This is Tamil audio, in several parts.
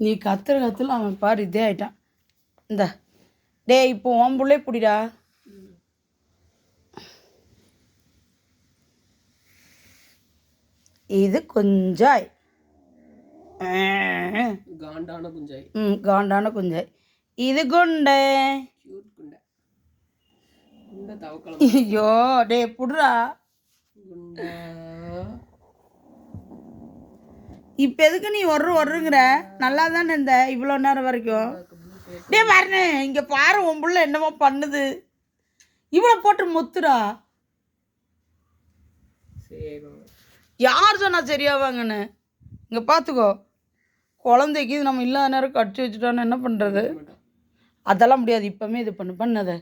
நீ கத்துல அவன் பாரு இதே ஆயிட்டான். இந்த டேய் இப்போ உன் புள்ளே பிடிடா. இது குஞ்சாய். காண்டான குஞ்சாய். காண்டான குஞ்சாய். இது குண்டை. ஐயோ டே புடுறா. இப்போ எதுக்கு நீ ஒருங்கிற? நல்லா தானே இருந்த இவ்வளோ நேரம் வரைக்கும். டே வரனே இங்கே பாரு உன் புள்ள என்னமோ பண்ணுது. இவ்வளோ போட்டு முத்துடா. யார் சொன்னா சரியாவாங்கன்னு இங்கே பார்த்துக்கோ. குழந்தைக்கு இது நம்ம இல்லாத நேரம் கடிச்சு வச்சுட்டோன்னு என்ன பண்ணுறது? அதெல்லாம் முடியாது. இப்போமே இது பண்ணதை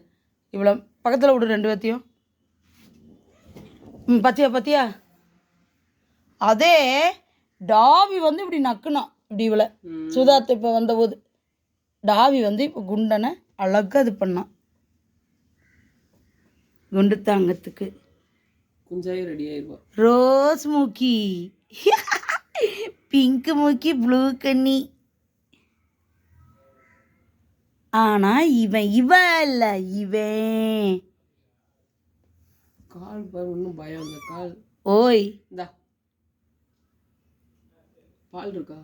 இவ்வளோ பக்கத்தில் விடு 2 பேத்தையும். பத்தியா அதே டாவி வந்து இப்படி நக்குனான் இப்படி இவ்வளோ சுதாத்தை இப்போ வந்தபோது டாவி வந்து இப்போ குண்டனை அழகாக இது பண்ணான். குண்டு தாங்கத்துக்கு குஞ்சாய் ரெடி ஆயிடுவா. ரோஸ் மூக்கி, பிங்க் மூக்கி, ப்ளூ கண்ணி. ஆனா இவன் இல்லை இவன் கால் பாரு. ஒன்றும் பயம் இல்லை கால். ஓய் இந்தா பால் இருக்கா?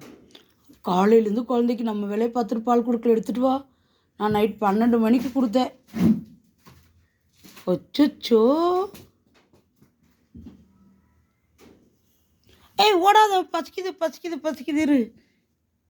காலையிலேருந்து குழந்தைக்கு நம்ம வேலையை பார்த்துட்டு பால் கொடுக்கல. எடுத்துகிட்டு வா. நான் நைட் 12 மணிக்கு கொடுத்தேன். அச்சோ ஏய் ஓடாத. பசிக்குது இரு.